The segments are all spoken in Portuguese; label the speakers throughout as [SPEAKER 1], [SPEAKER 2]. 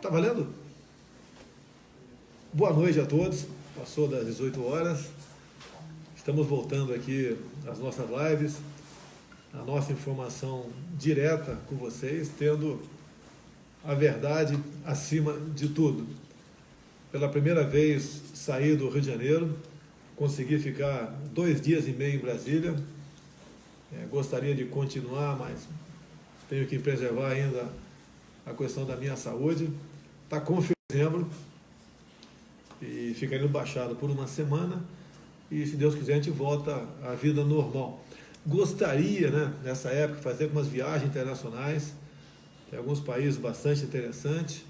[SPEAKER 1] Tá valendo? Boa noite a todos. Passou das 18 horas. Estamos voltando aqui às nossas lives, a nossa informação direta com vocês, tendo a verdade acima de tudo. Pela primeira vez saí do Rio de Janeiro, consegui ficar 2 dias e meio em Brasília. Gostaria de continuar, mas tenho que preservar ainda a questão da minha saúde. Está com dezembro e ficarei no Baixado por uma semana e, se Deus quiser, a gente volta à vida normal. Gostaria, nessa época, de fazer algumas viagens internacionais, tem alguns países bastante interessantes,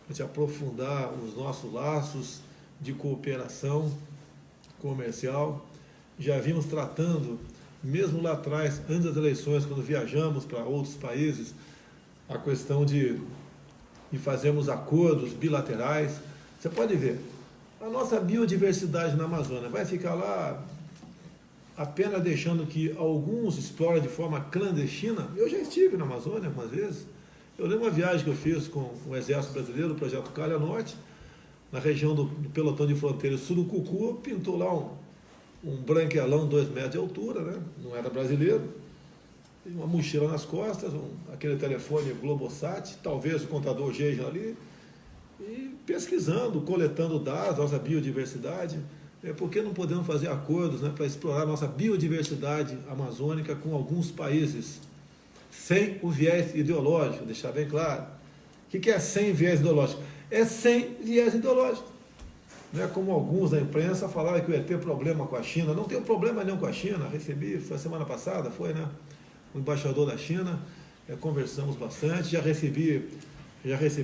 [SPEAKER 1] a gente aprofundar os nossos laços de cooperação comercial. Já vimos tratando, mesmo lá atrás, antes das eleições, quando viajamos para outros países, a questão de fazermos acordos bilaterais. Você pode ver, a nossa biodiversidade na Amazônia vai ficar lá apenas deixando que alguns explorem de forma clandestina. Eu já estive na Amazônia algumas vezes. Eu lembro uma viagem que eu fiz com o Exército Brasileiro, o Projeto Calha Norte, na região do Pelotão de Fronteira Surucucu, pintou lá um branquelão 2 metros de altura, não era brasileiro, uma mochila nas costas, aquele telefone Globosat, talvez o contador Geja ali, e pesquisando, coletando dados, nossa biodiversidade. Por que não podemos fazer acordos para explorar nossa biodiversidade amazônica com alguns países, sem o viés ideológico, deixar bem claro. O que é sem viés ideológico? É sem viés ideológico. Não é como alguns da imprensa falaram que ia ter problema com a China. Não tem problema nenhum com a China. Recebi, foi a semana passada, o embaixador da China, conversamos bastante, já recebi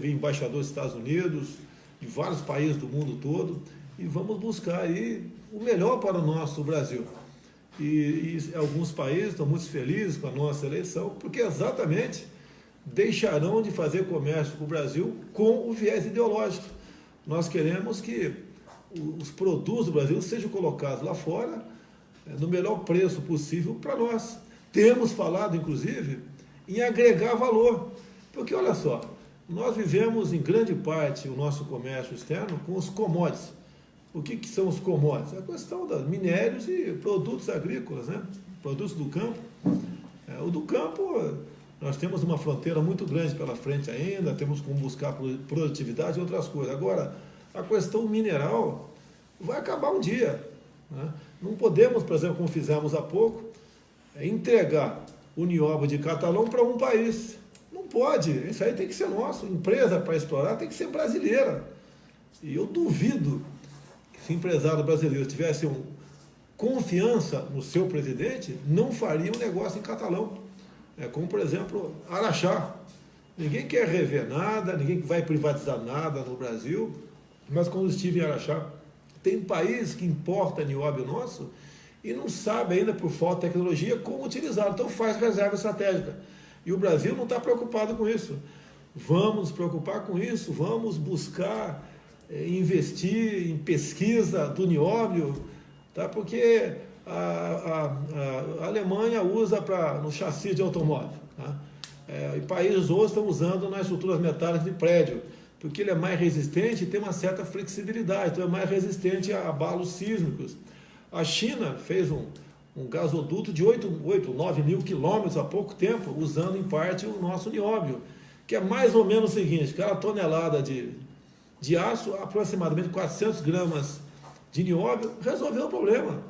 [SPEAKER 1] embaixadores dos Estados Unidos, de vários países do mundo todo, e vamos buscar aí o melhor para o nosso Brasil. E alguns países estão muito felizes com a nossa eleição, porque exatamente deixarão de fazer comércio com o Brasil com o viés ideológico. Nós queremos que os produtos do Brasil sejam colocados lá fora no melhor preço possível para nós. Temos falado, inclusive, em agregar valor, porque olha só, nós vivemos em grande parte o nosso comércio externo com os commodities. O que são os commodities? A questão dos minérios e produtos agrícolas, produtos do campo. O do campo, nós temos uma fronteira muito grande pela frente ainda, temos como buscar produtividade e outras coisas. Agora, a questão mineral vai acabar um dia. Não podemos, por exemplo, como fizemos há pouco, entregar o nióbio de Catalão para um país. Não pode, isso aí tem que ser nosso. Empresa para explorar tem que ser brasileira. E eu duvido que se empresário brasileiro tivesse confiança no seu presidente, não faria um negócio em Catalão. Como, por exemplo, Araxá. Ninguém quer rever nada, ninguém vai privatizar nada no Brasil, mas quando estive em Araxá, tem país que importa nióbio nosso e não sabe ainda, por falta de tecnologia, como utilizar. Então faz reserva estratégica. E o Brasil não está preocupado com isso. Vamos nos preocupar com isso, vamos buscar investir em pesquisa do nióbio, porque a Alemanha usa no chassi de automóvel. E países outros estão usando nas estruturas metálicas de prédio, porque ele é mais resistente e tem uma certa flexibilidade, então é mais resistente a abalos sísmicos. A China fez um gasoduto de 9 mil quilômetros há pouco tempo, usando em parte o nosso nióbio, que é mais ou menos o seguinte: cada tonelada de aço, aproximadamente 400 gramas de nióbio, resolveu o problema.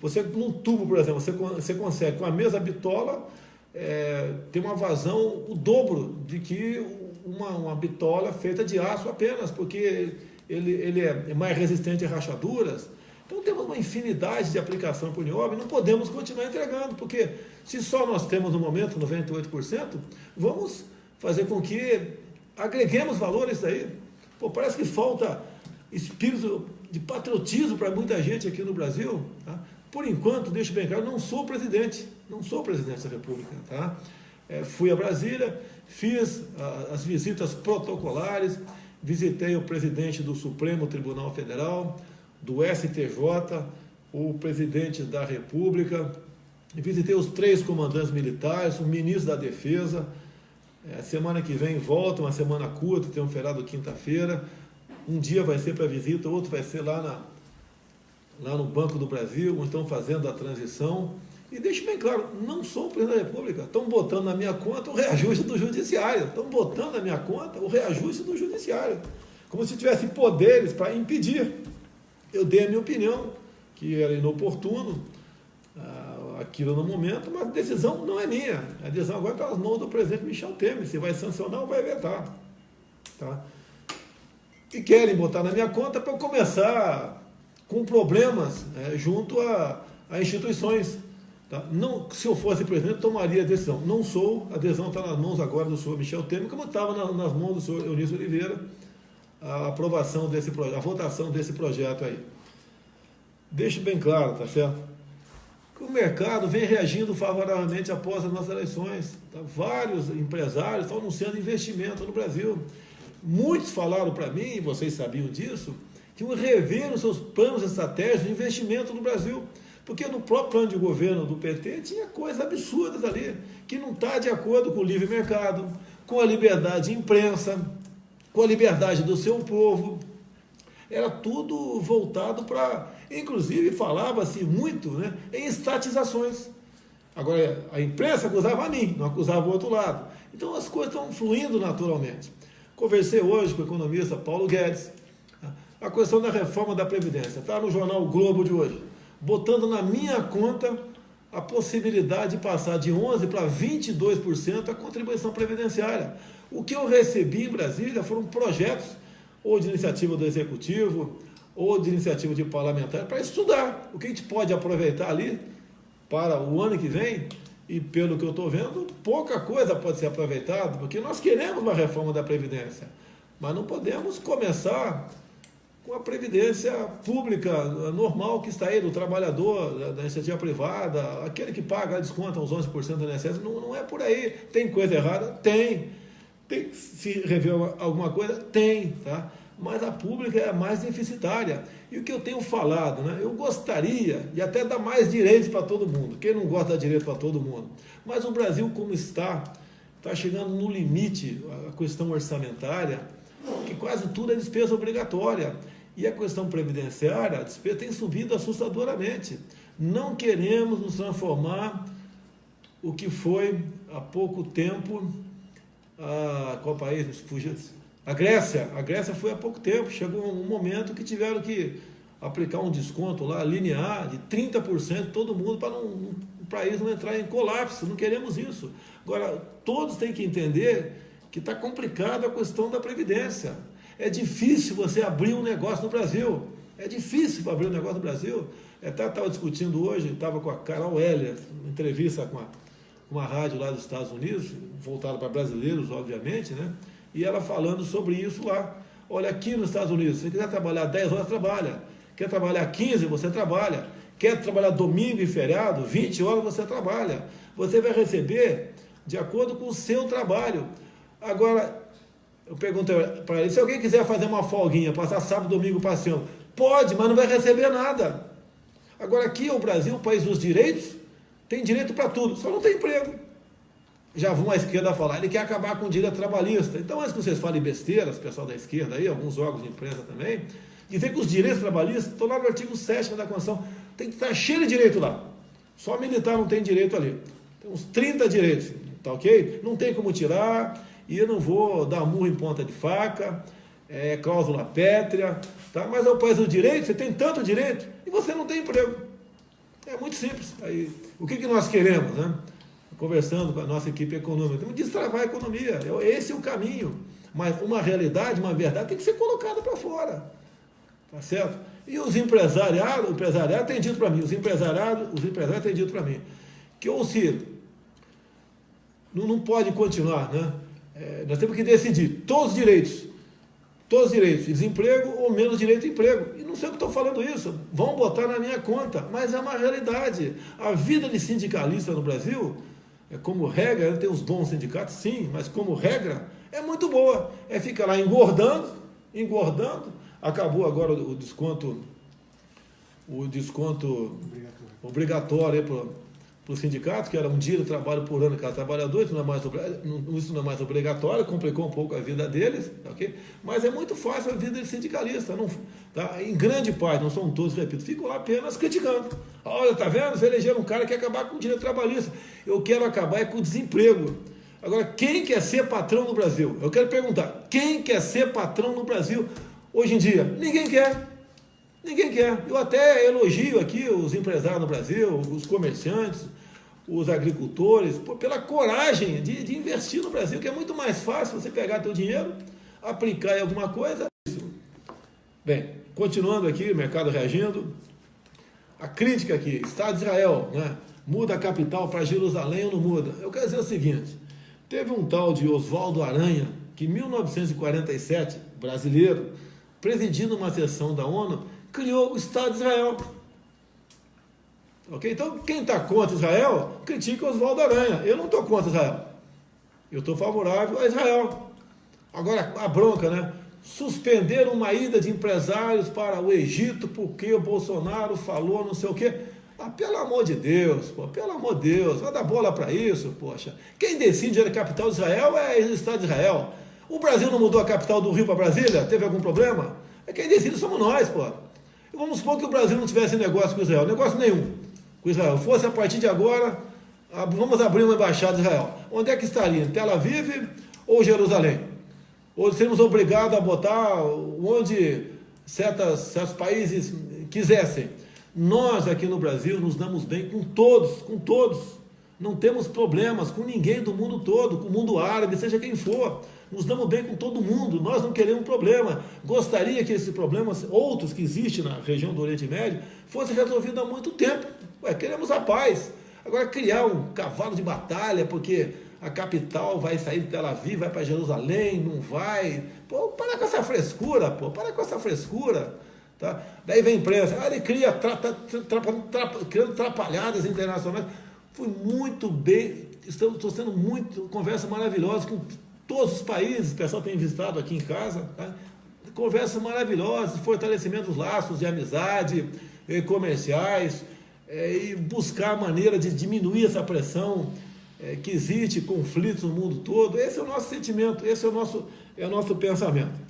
[SPEAKER 1] Você, num tubo, por exemplo, você consegue, com a mesma bitola, ter uma vazão o dobro de que uma bitola feita de aço apenas, porque ele é mais resistente a rachaduras. Então temos uma infinidade de aplicação para o nióbio, não podemos continuar entregando, porque se só nós temos no momento 98%, vamos fazer com que agreguemos valor a isso aí. Parece que falta espírito de patriotismo para muita gente aqui no Brasil. Por enquanto, deixo bem claro, não sou presidente da República. Fui a Brasília, fiz as visitas protocolares, visitei o presidente do Supremo Tribunal Federal, do STJ, o presidente da República, visitei os 3 comandantes militares, o ministro da Defesa, Semana que vem volta, uma semana curta, tem um feriado quinta-feira. Um dia vai ser para visita, outro vai ser lá no Banco do Brasil, onde estão fazendo a transição. E deixe bem claro, não sou o presidente da República. Estão botando na minha conta o reajuste do Judiciário. Estão botando na minha conta o reajuste do Judiciário. Como se tivesse poderes para impedir. Eu dei a minha opinião, que era inoportuno aquilo no momento, mas a decisão não é minha. A decisão agora está nas mãos do presidente Michel Temer, se vai sancionar ou vai vetar. Tá? E querem botar na minha conta para eu começar com problemas junto a instituições. Tá? Não, se eu fosse presidente, tomaria a decisão. Não sou, a decisão está nas mãos agora do senhor Michel Temer, como estava nas mãos do senhor Eunício Oliveira, a aprovação desse projeto, a votação desse projeto aí. Deixo bem claro, tá certo? Que o mercado vem reagindo favoravelmente após as nossas eleições. Tá? Vários empresários estão anunciando investimento no Brasil. Muitos falaram para mim, e vocês sabiam disso, que iam rever os seus planos estratégicos de investimento no Brasil. Porque no próprio plano de governo do PT tinha coisas absurdas ali, que não está de acordo com o livre mercado, com a liberdade de imprensa, com a liberdade do seu povo. Era tudo voltado para... Inclusive, falava-se muito, né, em estatizações. Agora, a imprensa acusava a mim, não acusava o outro lado. Então, as coisas estão fluindo naturalmente. Conversei hoje com o economista Paulo Guedes. A questão da reforma da Previdência. Está no jornal O Globo de hoje. Botando na minha conta a possibilidade de passar de 11% para 22% a contribuição previdenciária. O que eu recebi em Brasília foram projetos, ou de iniciativa do Executivo, ou de iniciativa de parlamentar, para estudar o que a gente pode aproveitar ali para o ano que vem, e pelo que eu estou vendo, pouca coisa pode ser aproveitada, porque nós queremos uma reforma da Previdência, mas não podemos começar com a Previdência pública normal que está aí, do trabalhador, da iniciativa privada, aquele que paga, desconta os 11% do INSS, não é por aí. Tem coisa errada? Tem. Tem que se rever alguma coisa? Tem, tá? Mas a pública é a mais deficitária. E o que eu tenho falado, né? Eu gostaria de até dar mais direitos para todo mundo. Quem não gosta de direito para todo mundo? Mas o Brasil, como está chegando no limite a questão orçamentária, que quase tudo é despesa obrigatória. E a questão previdenciária, a despesa tem subido assustadoramente. Não queremos nos transformar o que foi há pouco tempo, qual país? Fugiu? A Grécia. A Grécia foi há pouco tempo. Chegou um momento que tiveram que aplicar um desconto lá, linear, de 30% todo mundo, para o país não entrar em colapso. Não queremos isso. Agora, todos têm que entender que está complicada a questão da Previdência. É difícil você abrir um negócio no Brasil. É difícil abrir um negócio no Brasil. Estava discutindo hoje, estava com a Carol Heller, entrevista com uma rádio lá dos Estados Unidos, voltada para brasileiros, obviamente, né? E ela falando sobre isso lá. Olha, aqui nos Estados Unidos, se você quiser trabalhar 10 horas, trabalha. Quer trabalhar 15, você trabalha. Quer trabalhar domingo e feriado, 20 horas você trabalha. Você vai receber de acordo com o seu trabalho. Agora, eu perguntei para ele, se alguém quiser fazer uma folguinha, passar sábado, domingo passeando, pode, mas não vai receber nada. Agora, aqui é o Brasil, o país dos direitos, tem direito para tudo, só não tem emprego. Já vão à esquerda falar, ele quer acabar com o direito trabalhista. Então, antes que vocês falem besteiras, pessoal da esquerda aí, alguns órgãos de imprensa também, dizer que os direitos trabalhistas estão lá no artigo 7º da Constituição, tem que estar cheio de direito lá. Só militar não tem direito ali. Tem uns 30 direitos, tá ok? Não tem como tirar, e eu não vou dar murro em ponta de faca, cláusula pétrea, tá? Mas é o país do direito, você tem tanto direito, e você não tem emprego. É muito simples. Aí, o que nós queremos, né? Conversando com a nossa equipe econômica, temos que destravar a economia, esse é o caminho, mas uma realidade, uma verdade tem que ser colocada para fora, tá certo? E o empresariado tem dito para mim, os empresários têm dito para mim, que ou se não pode continuar, né? Nós temos que decidir todos os direitos, desemprego ou menos direito de emprego. E não sei o que estou falando isso, vão botar na minha conta, mas é uma realidade. A vida de sindicalista no Brasil, como regra, tem os bons sindicatos, sim, mas como regra, é muito boa. Fica lá engordando, acabou agora o desconto obrigatório para o sindicato, que era um dia de trabalho por ano cada trabalhador, isso não é mais obrigatório, complicou um pouco a vida deles, ok? Mas é muito fácil a vida de sindicalista, não, tá? Em grande parte, não são todos, repito, ficam lá apenas criticando. Olha, tá vendo? Você elegeram um cara que quer acabar com o direito trabalhista. Eu quero acabar com o desemprego. Agora, quem quer ser patrão no Brasil? Eu quero perguntar, quem quer ser patrão no Brasil hoje em dia? Ninguém quer. Ninguém quer. Eu até elogio aqui os empresários no Brasil, os comerciantes, os agricultores, pela coragem de investir no Brasil, que é muito mais fácil você pegar teu dinheiro, aplicar em alguma coisa. Bem, continuando aqui, o mercado reagindo. A crítica aqui, Estado de Israel, né? Muda a capital para Jerusalém ou não muda? Eu quero dizer o seguinte, teve um tal de Oswaldo Aranha, que em 1947, brasileiro, presidindo uma sessão da ONU, criou o Estado de Israel. Ok? Então, quem está contra Israel, critica Oswaldo Aranha. Eu não estou contra Israel. Eu estou favorável a Israel. Agora, a bronca, né? Suspender uma ida de empresários para o Egito porque o Bolsonaro falou não sei o quê. Ah, pelo amor de Deus, pô, pelo amor de Deus, vai dar bola para isso, poxa. Quem decide a capital de Israel é o Estado de Israel. O Brasil não mudou a capital do Rio para Brasília? Teve algum problema? Quem decide somos nós, pô. Vamos supor que o Brasil não tivesse negócio com Israel, negócio nenhum com Israel. Fosse a partir de agora, vamos abrir uma embaixada de Israel. Onde é que estaria? Em Tel Aviv ou Jerusalém? Ou seremos obrigados a botar onde certos países quisessem. Nós aqui no Brasil nos damos bem com todos, com todos. Não temos problemas com ninguém do mundo todo, com o mundo árabe, seja quem for. Nos damos bem com todo mundo, nós não queremos problema. Gostaria que esses problemas, outros que existem na região do Oriente Médio, fossem resolvidos há muito tempo. Queremos a paz. Agora criar um cavalo de batalha, porque a capital vai sair de Tel Aviv, vai para Jerusalém, não vai. Pô, para com essa frescura, pô, para com essa frescura. Tá? Daí vem a imprensa, ele cria, criando atrapalhadas internacionais. Fui muito bem, estou sendo muito, conversa maravilhosa com todos os países, o pessoal tem visitado aqui em casa, tá? Conversas maravilhosas, fortalecimento dos laços de amizade, comerciais, e buscar a maneira de diminuir essa pressão que existe, conflitos no mundo todo. Esse é o nosso sentimento, esse é o nosso pensamento.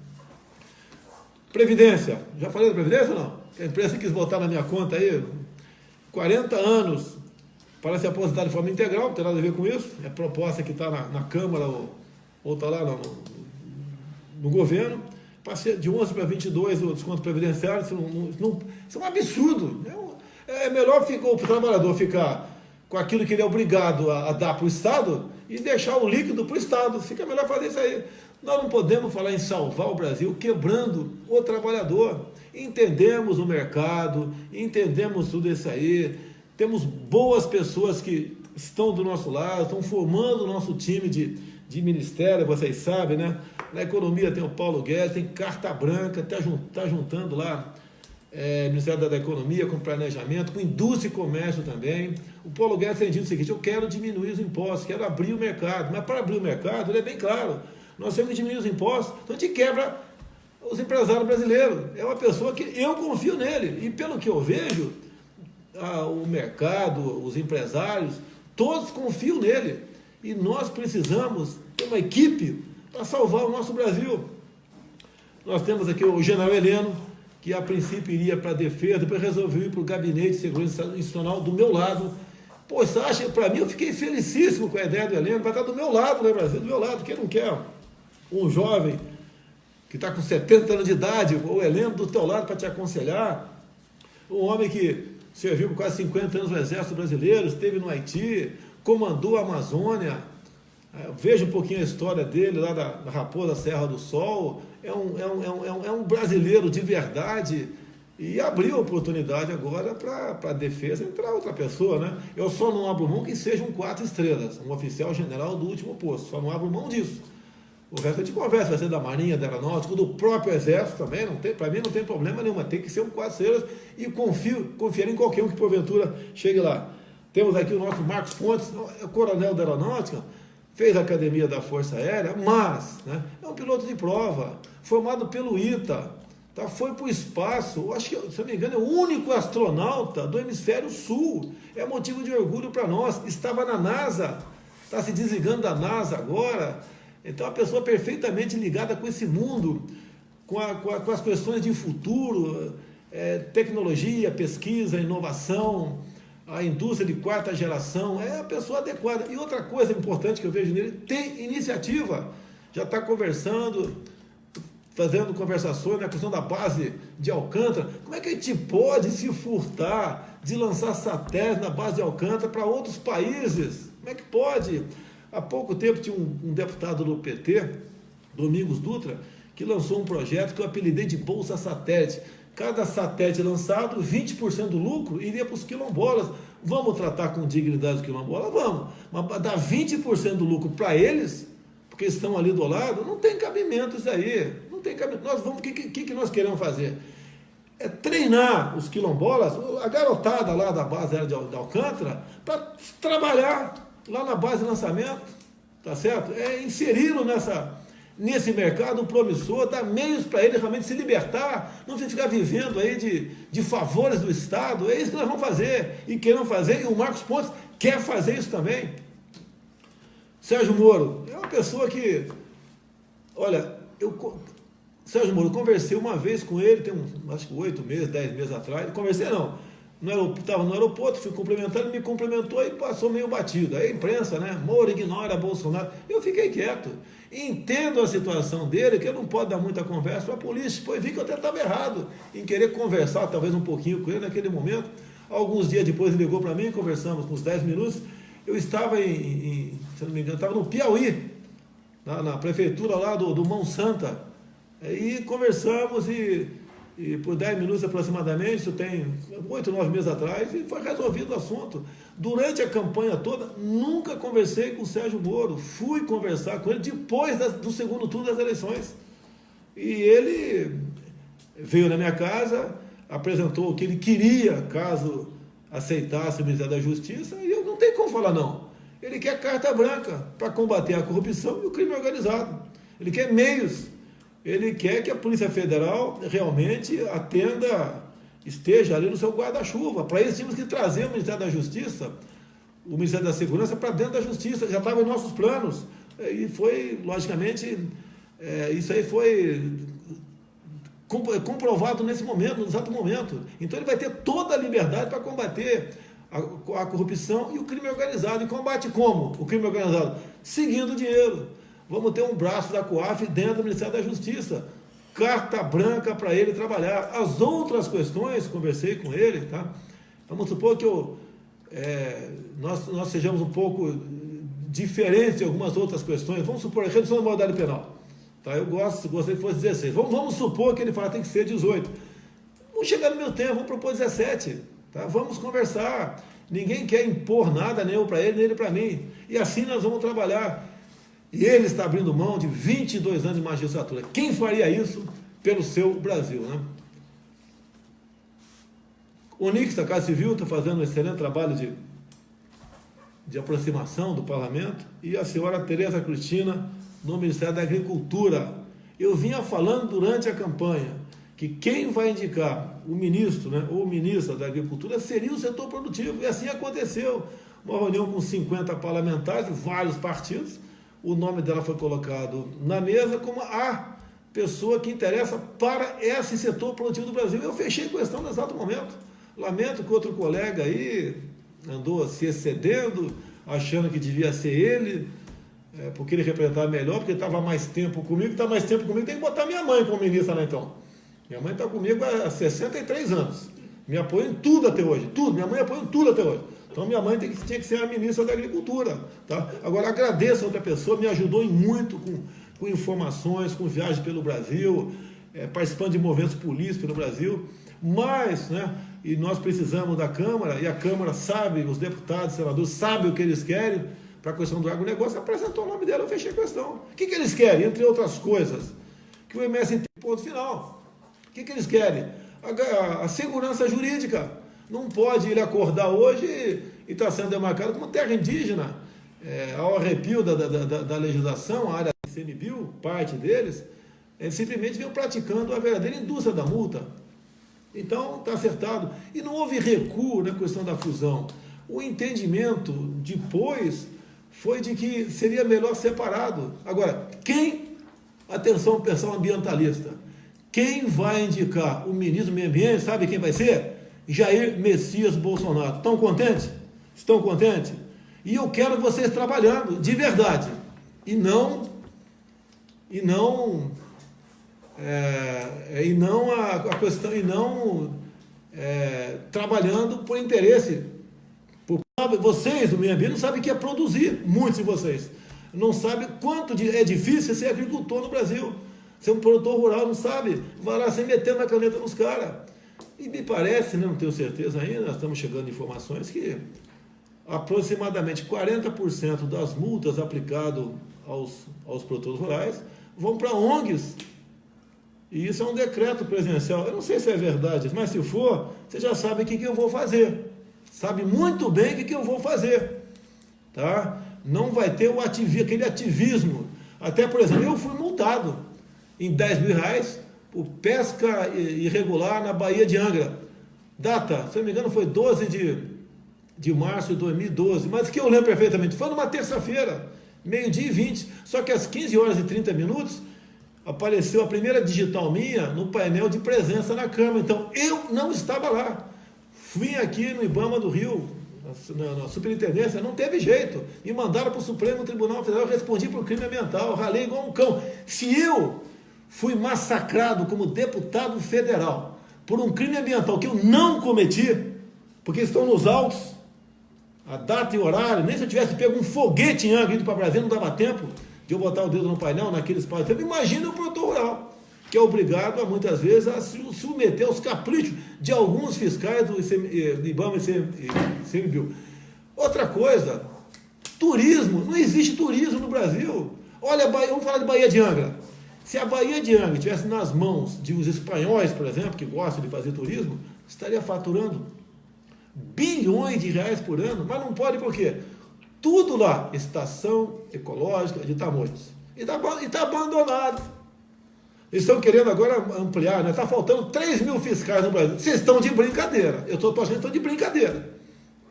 [SPEAKER 1] Previdência, já falei da Previdência ou não? A imprensa quis botar na minha conta aí, 40 anos para se aposentar de forma integral, não tem nada a ver com isso, é proposta que está na Câmara ou está lá no governo, passei de 11 para 22 o desconto previdenciário, isso é um absurdo. É melhor o trabalhador ficar com aquilo que ele é obrigado a dar para o Estado e deixar o líquido para o Estado. Fica melhor fazer isso aí. Nós não podemos falar em salvar o Brasil quebrando o trabalhador. Entendemos o mercado, entendemos tudo isso aí, temos boas pessoas que estão do nosso lado, estão formando o nosso time de ministério, vocês sabem, né? Na economia tem o Paulo Guedes, tem carta branca, está juntando lá Ministério da Economia com planejamento, com indústria e comércio também. O Paulo Guedes tem dito o seguinte: eu quero diminuir os impostos, quero abrir o mercado, mas para abrir o mercado, ele é bem claro, nós temos que diminuir os impostos, então a gente quebra os empresários brasileiros. É uma pessoa que eu confio nele, e pelo que eu vejo, o mercado, os empresários, todos confiam nele, e nós precisamos ter uma equipe para salvar o nosso Brasil. Nós temos aqui o general Heleno, que a princípio iria para a defesa, depois resolveu ir para o gabinete de segurança institucional do meu lado. Pô, você acha, para mim, eu fiquei felicíssimo com a ideia do Heleno, vai estar do meu lado, né, Brasil? Do meu lado, quem não quer um jovem que está com 70 anos de idade, o Heleno do teu lado para te aconselhar, um homem que serviu por quase 50 anos no Exército Brasileiro, esteve no Haiti, comandou a Amazônia. Veja um pouquinho a história dele lá da Raposa Serra do Sol. É um brasileiro de verdade, e abriu a oportunidade agora para a defesa entrar outra pessoa, né? Eu só não abro mão que seja um 4 estrelas, um oficial general do último posto, só não abro mão disso. O resto a gente conversa, vai ser da Marinha, da Aeronáutica, do próprio Exército também, para mim não tem problema nenhum, mas tem que ser um 4 estrelas, e confiar em qualquer um que porventura chegue lá. Temos aqui o nosso Marcos Pontes, é o coronel da Aeronáutica, fez a Academia da Força Aérea, mas, né, é um piloto de prova, formado pelo ITA, tá? Foi para o espaço, acho que, se eu não me engano, é o único astronauta do hemisfério sul. É motivo de orgulho para nós. Estava na NASA, está se desligando da NASA agora. Então, a pessoa perfeitamente ligada com esse mundo, com as questões de futuro, tecnologia, pesquisa, inovação, a indústria de quarta geração, é a pessoa adequada. E outra coisa importante que eu vejo nele, tem iniciativa, já está conversando, fazendo conversações na questão da base de Alcântara. Como é que a gente pode se furtar de lançar satélites na base de Alcântara para outros países? Como é que pode? Há pouco tempo tinha um deputado do PT, Domingos Dutra, que lançou um projeto que eu apelidei de Bolsa Satélite. Cada satélite lançado, 20% do lucro iria para os quilombolas. Vamos tratar com dignidade os quilombolas? Vamos. Mas dar 20% do lucro para eles, porque estão ali do lado, não tem cabimento isso aí. Não tem cabimento. O que nós queremos fazer? É treinar os quilombolas, a garotada lá da base de Alcântara, para trabalhar lá na base de lançamento, tá certo? É inseri-lo nesse mercado promissor, dar meios para ele realmente se libertar, não ficar vivendo aí de favores do Estado. É isso que nós vamos fazer, e queremos fazer, e o Marcos Pontes quer fazer isso também. Sérgio Moro é uma pessoa que, olha, Sérgio Moro, conversei uma vez com ele, tem acho que 8 meses, 10 meses atrás, conversei não, estava no aeroporto, fui cumprimentar, ele me cumprimentou e passou meio batido. Aí a imprensa, né? Moro ignora Bolsonaro. Eu fiquei quieto. Entendo a situação dele, que ele não pode dar muita conversa para a polícia. Depois vi que eu até estava errado em querer conversar, talvez um pouquinho com ele naquele momento. Alguns dias depois ele ligou para mim, conversamos uns 10 minutos. Eu estava se não me engano, estava no Piauí, na prefeitura lá do Mão Santa. Aí conversamos e por 10 minutos aproximadamente, isso tem 8, 9 meses atrás, e foi resolvido o assunto. Durante a campanha toda, nunca conversei com o Sérgio Moro, fui conversar com ele depois do segundo turno das eleições. E ele veio na minha casa, apresentou o que ele queria, caso aceitasse o Ministério da Justiça, e eu não tenho como falar não. Ele quer carta branca para combater a corrupção e o crime organizado. Ele quer meios. Ele quer que a Polícia Federal realmente esteja ali no seu guarda-chuva. Para isso, tínhamos que trazer o Ministério da Justiça, o Ministério da Segurança, para dentro da Justiça. Já estava em nossos planos. E foi, logicamente, isso aí foi comprovado nesse momento, no exato momento. Então, ele vai ter toda a liberdade para combater a corrupção e o crime organizado. E combate como o crime organizado? Seguindo o dinheiro. Vamos ter um braço da COAF dentro do Ministério da Justiça. Carta branca para ele trabalhar. As outras questões, conversei com ele, tá? Vamos supor que nós sejamos um pouco diferentes em algumas outras questões. Vamos supor a redução da maioridade penal. Tá? Eu gostaria que fosse 16. Vamos supor que ele fala que tem que ser 18. Vamos chegar no meu tempo, vamos propor 17. Tá? Vamos conversar. Ninguém quer impor nada, nem eu para ele, nem ele para mim. E assim nós vamos trabalhar. E ele está abrindo mão de 22 anos de magistratura. Quem faria isso pelo seu Brasil, né? O Onix, da Casa Civil, está fazendo um excelente trabalho de aproximação do parlamento. E a senhora Tereza Cristina, no Ministério da Agricultura. Eu vinha falando durante a campanha que quem vai indicar o ministro, né, ou ministra da Agricultura seria o setor produtivo. E assim aconteceu. Uma reunião com 50 parlamentares de vários partidos. O nome dela foi colocado na mesa como a pessoa que interessa para esse setor produtivo do Brasil. Eu fechei a questão no exato momento. Lamento que outro colega aí andou se excedendo, achando que devia ser ele, porque ele representava melhor, porque estava mais tempo comigo. Está mais tempo comigo, tem que botar minha mãe como ministra, né, então? Minha mãe está comigo há 63 anos. Me apoia em tudo até hoje. Tudo. Minha mãe apoia em tudo até hoje. Então, minha mãe tinha que ser a ministra da Agricultura. Tá? Agora, agradeço a outra pessoa, me ajudou muito com informações, com viagens pelo Brasil, participando de movimentos políticos pelo Brasil. Mas, né, e nós precisamos da Câmara, e a Câmara sabe, os deputados, os senadores sabem o que eles querem para a questão do agronegócio, apresentou o nome dela, eu fechei a questão. O que eles querem, entre outras coisas? Que o MS tem ponto final. O que eles querem? A segurança jurídica. Não pode ele acordar hoje e está sendo demarcado como terra indígena. Ao arrepio da legislação, a área CMBio, parte deles, Eles simplesmente vinham praticando a verdadeira indústria da multa. Então, está acertado. E não houve recuo na questão da fusão. O entendimento depois foi de que seria melhor separado. Agora, atenção pessoal ambientalista, quem vai indicar o ministro do Meio Ambiente, sabe quem vai ser? Jair Messias Bolsonaro. Estão contentes? Estão contentes? E eu quero vocês trabalhando, de verdade. E não a questão, trabalhando por interesse. Vocês do meio ambiente não sabem o que é produzir, muitos de vocês. Não sabem quanto é difícil ser agricultor no Brasil. Ser um produtor rural, não sabe. Vai lá se metendo na caneta nos caras. E me parece, não tenho certeza ainda, nós estamos chegando a informações que aproximadamente 40% das multas aplicadas aos produtores rurais vão para ONGs. E isso é um decreto presidencial. Eu não sei se é verdade, mas se for, você já sabe o que eu vou fazer. Sabe muito bem o que eu vou fazer. Tá? Não vai ter aquele ativismo. Até, por exemplo, eu fui multado em R$10 mil por pesca irregular na Baía de Angra. Data, se não me engano, foi 12 de março de 2012. Mas que eu lembro perfeitamente, foi numa terça-feira, 12h20. Só que às 15h30 apareceu a primeira digital minha no painel de presença na Câmara. Então, eu não estava lá. Vim aqui no IBAMA do Rio, na superintendência, não teve jeito. Me mandaram para o Supremo Tribunal Federal, eu respondi por crime ambiental, ralei igual um cão. Se eu fui massacrado como deputado federal por um crime ambiental que eu não cometi, porque estão nos autos, a data e horário, nem se eu tivesse pego um foguete em Angra indo para Brasília, não dava tempo de eu botar o dedo no painel naquele espaço de tempo. Imagina o produtor rural, que é obrigado, muitas vezes, a se submeter aos caprichos de alguns fiscais do IBAMA e ICMBio. Outra coisa, turismo. Não existe turismo no Brasil. Olha, vamos falar de Baía de Angra. Se a Baía de Angra estivesse nas mãos de os espanhóis, por exemplo, que gostam de fazer turismo, estaria faturando bilhões de reais por ano, mas não pode por quê? Tudo lá, estação ecológica de Tamoios. E está abandonado. Eles estão querendo agora ampliar, né? Está faltando 3 mil fiscais no Brasil. Vocês estão de brincadeira. Eu estou achando que estão de brincadeira.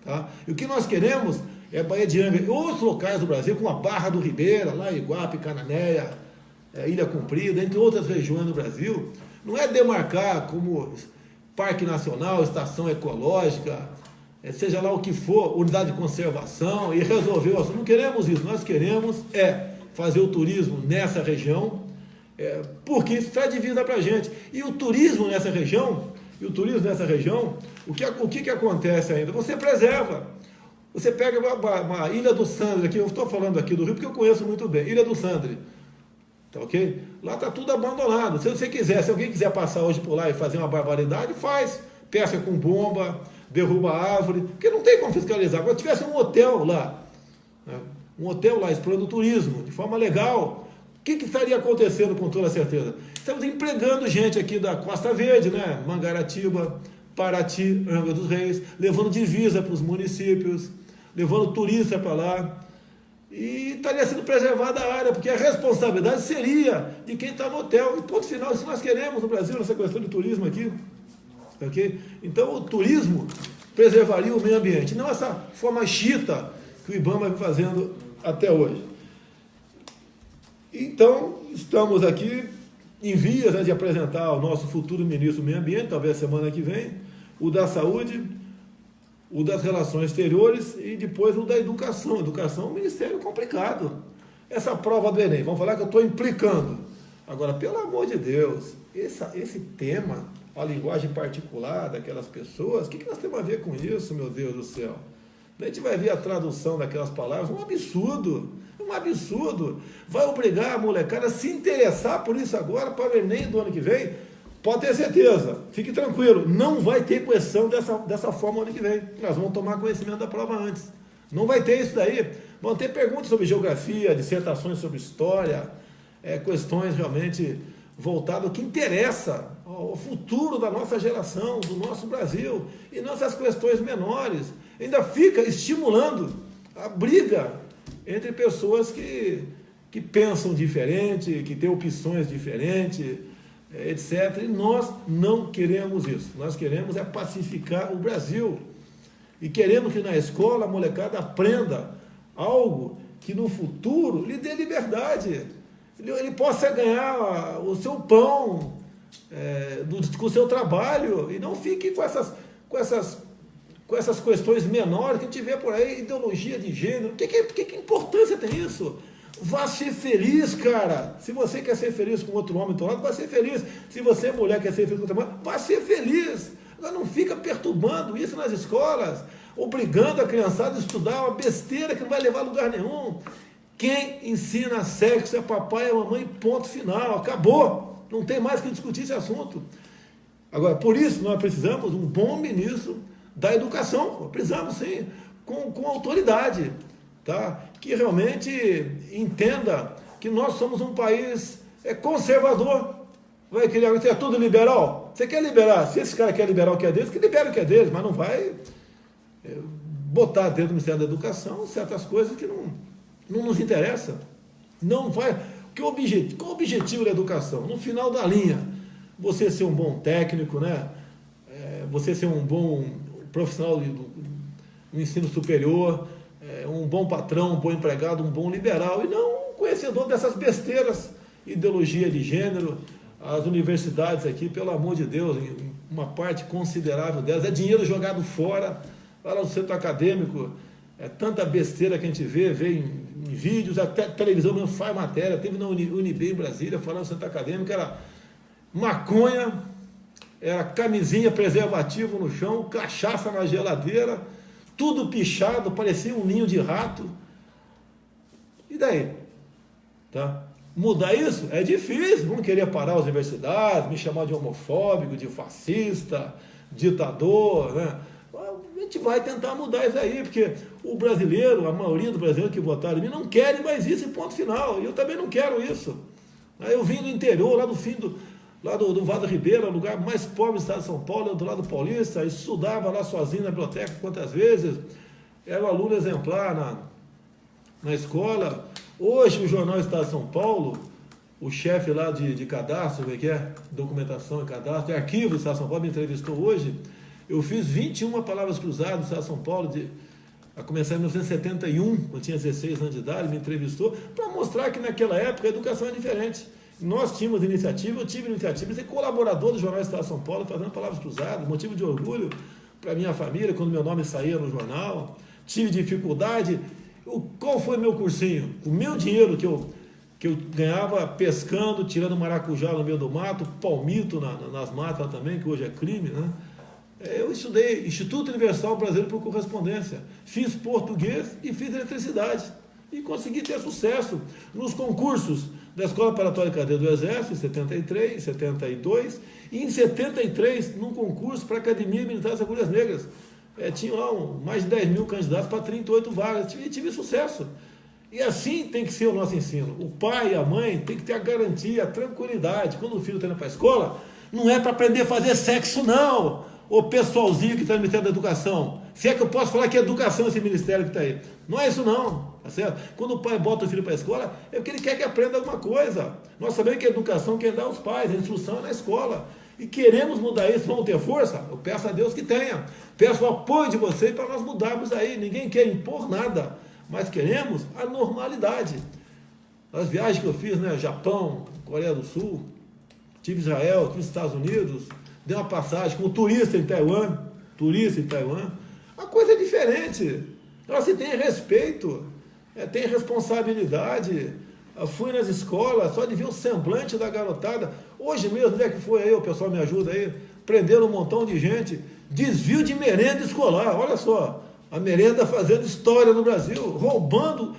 [SPEAKER 1] Tá? E o que nós queremos é Baía de Angra e outros locais do Brasil, como a Barra do Ribeira, lá em Iguape, Cananéia, Ilha Comprida, entre outras regiões do Brasil. Não é demarcar como Parque Nacional, Estação Ecológica, seja lá o que for, unidade de conservação, e resolver o assunto. Não queremos isso. Nós queremos fazer o turismo nessa região, porque isso traz divisa para a gente. E o turismo nessa região, o que acontece ainda? Você preserva. Você pega uma Ilha do Sandre, aqui, eu estou falando aqui do Rio porque eu conheço muito bem, Ilha do Sandre, tá ok? Lá está tudo abandonado. Se você quiser, se alguém quiser passar hoje por lá e fazer uma barbaridade, faz. Pesca com bomba, derruba árvore, porque não tem como fiscalizar. Agora, se tivesse um hotel lá, né? Um hotel lá explorando o turismo de forma legal, o que estaria acontecendo com toda certeza? Estamos empregando gente aqui da Costa Verde, né? Mangaratiba, Paraty, Angra dos Reis, levando divisa para os municípios, levando turista para lá, e estaria sendo preservada a área, porque a responsabilidade seria de quem está no hotel. E ponto final, isso nós queremos no Brasil, nessa questão de turismo aqui. Okay? Então o turismo preservaria o meio ambiente, não essa forma chita que o IBAMA vem fazendo até hoje. Então, estamos aqui em vias, né, de apresentar o nosso futuro ministro do meio ambiente, talvez semana que vem, o da saúde, o das relações exteriores e depois o da educação. Educação é um ministério complicado. Essa prova do Enem, vamos falar que eu estou implicando. Agora, pelo amor de Deus, esse tema, a linguagem particular daquelas pessoas, o que nós temos a ver com isso, meu Deus do céu? A gente vai ver a tradução daquelas palavras, um absurdo, vai obrigar a molecada a se interessar por isso agora para o Enem do ano que vem. Pode ter certeza, fique tranquilo, não vai ter questão dessa forma ano que vem, nós vamos tomar conhecimento da prova antes, não vai ter isso daí, vão ter perguntas sobre geografia, dissertações sobre história, questões realmente voltado ao que interessa, ao futuro da nossa geração, do nosso Brasil, e não essas questões menores. Ainda fica estimulando a briga entre pessoas que que pensam diferente, que têm opções diferentes, etc. E nós não queremos isso. Nós queremos é pacificar o Brasil. E queremos que na escola a molecada aprenda algo que no futuro lhe dê liberdade. Ele possa ganhar o seu pão com o seu trabalho e não fique com essas questões menores que a gente vê por aí, ideologia de gênero. Que importância tem isso? Vá ser feliz, cara. Se você quer ser feliz com outro homem do outro lado, vá ser feliz. Se você, mulher, quer ser feliz com outro homem, vá ser feliz. Agora não fica perturbando isso nas escolas, obrigando a criançada a estudar uma besteira que não vai levar a lugar nenhum. Quem ensina sexo é papai e a mamãe, ponto final. Acabou. Não tem mais que discutir esse assunto. Agora, por isso, nós precisamos de um bom ministro da educação. Precisamos, sim, com autoridade, tá? Que realmente entenda que nós somos um país conservador. Vai querer, você é tudo liberal? Você quer liberar? Se esse cara quer liberar o que é deles, que libera o que é deles, mas não vai botar dentro do Ministério da Educação certas coisas que não nos interessam. Não vai. Qual o objetivo da educação? No final da linha, você ser um bom técnico, né? Você ser um bom profissional do ensino superior, um bom patrão, um bom empregado, um bom liberal, e não um conhecedor dessas besteiras, ideologia de gênero. As universidades aqui, pelo amor de Deus, uma parte considerável delas é dinheiro jogado fora. Lá no centro acadêmico, tanta besteira que a gente vê em vídeos, até televisão mesmo faz matéria. Teve na UNB em Brasília, falando no centro acadêmico, era maconha, era camisinha, preservativo no chão, cachaça na geladeira, tudo pichado, parecia um ninho de rato. E daí? Tá? Mudar isso é difícil. Vão querer parar as universidades, me chamar de homofóbico, de fascista, ditador, né? A gente vai tentar mudar isso aí, porque o brasileiro, a maioria dos brasileiros que votaram em mim, não querem mais isso, e ponto final. E eu também não quero isso. Aí eu vim do interior, lá do fim do Vado Ribeira, o lugar mais pobre do estado de São Paulo, do lado paulista, estudava lá sozinho na biblioteca quantas vezes, era um aluno exemplar na escola. Hoje o jornal Estado de São Paulo, o chefe lá de cadastro, como é que é? Documentação e cadastro, arquivo do Estado de São Paulo, me entrevistou hoje. Eu fiz 21 palavras cruzadas no Estado de São Paulo, a começar em 1971, eu tinha 16 anos de idade, me entrevistou, para mostrar que naquela época a educação é diferente. Nós tínhamos iniciativa, eu tive iniciativa de ser colaborador do jornal Estado de São Paulo, fazendo palavras cruzadas, motivo de orgulho para minha família, quando meu nome saía no jornal. Tive dificuldade. Qual foi meu cursinho? O meu dinheiro que eu ganhava pescando, tirando maracujá no meio do mato, palmito nas matas também, que hoje é crime, né? Eu estudei Instituto Universal Brasileiro por Correspondência, fiz português e fiz eletricidade, e consegui ter sucesso nos concursos da Escola Preparatória de Cadeia do Exército, em 73, 72, e em 73, num concurso para a Academia Militar das Agulhas Negras. Tinha lá mais de 10 mil candidatos para 38 vagas, e tive sucesso. E assim tem que ser o nosso ensino. O pai e a mãe tem que ter a garantia, a tranquilidade. Quando o filho está indo para a escola, não é para aprender a fazer sexo, não. O pessoalzinho que está no Ministério da Educação. Se é que eu posso falar que é educação esse ministério que está aí. Não é isso não, tá certo? Quando o pai bota o filho para a escola, é porque ele quer que aprenda alguma coisa. Nós sabemos que a educação quem dá aos pais, a instrução é na escola. E queremos mudar isso, vamos ter força? Eu peço a Deus que tenha. Peço o apoio de vocês para nós mudarmos aí. Ninguém quer impor nada, mas queremos a normalidade. As viagens que eu fiz, né? Japão, Coreia do Sul, tive Israel, tive Estados Unidos, dei uma passagem como turista em Taiwan, a coisa é diferente. Ela se tem respeito, tem responsabilidade. Eu fui nas escolas, só de ver o semblante da garotada. Hoje mesmo, onde é que foi aí? O pessoal me ajuda aí. Prenderam um montão de gente. Desvio de merenda escolar. Olha só, a merenda fazendo história no Brasil, roubando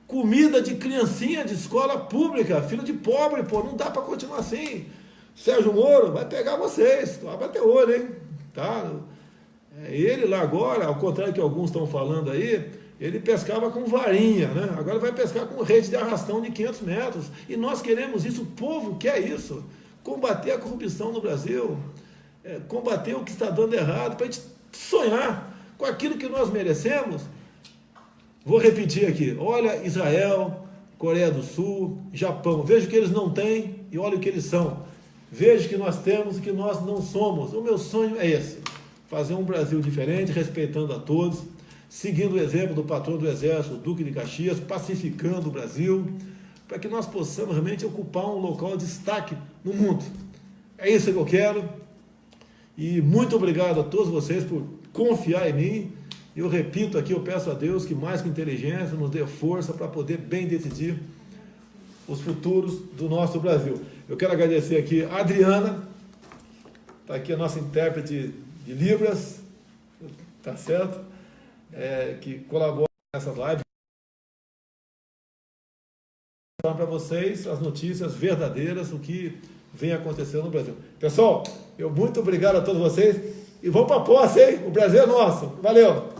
[SPEAKER 1] comida de criancinha de escola pública, filho de pobre, pô, não dá para continuar assim. Sérgio Moro vai pegar vocês, vai bater olho, hein? Tá? Ele lá agora, ao contrário do que alguns estão falando aí, ele pescava com varinha, né? Agora vai pescar com rede de arrastão de 500 metros. E nós queremos isso, o povo quer isso. Combater a corrupção no Brasil, combater o que está dando errado, para a gente sonhar com aquilo que nós merecemos. Vou repetir aqui, olha Israel, Coreia do Sul, Japão. Veja o que eles não têm e olha o que eles são. Veja o que nós temos e o que nós não somos. O meu sonho é esse, fazer um Brasil diferente, respeitando a todos, seguindo o exemplo do patrão do Exército, o Duque de Caxias, pacificando o Brasil, para que nós possamos realmente ocupar um local de destaque no mundo. É isso que eu quero, e muito obrigado a todos vocês por confiar em mim. Eu repito aqui, eu peço a Deus que mais que inteligência nos dê força para poder bem decidir os futuros do nosso Brasil. Eu quero agradecer aqui a Adriana, está aqui a nossa intérprete de Libras, tá certo? Que colabora nessas lives. Para vocês as notícias verdadeiras, o que vem acontecendo no Brasil. Pessoal, eu muito obrigado a todos vocês e vamos para a posse, hein? O Brasil é nosso. Valeu!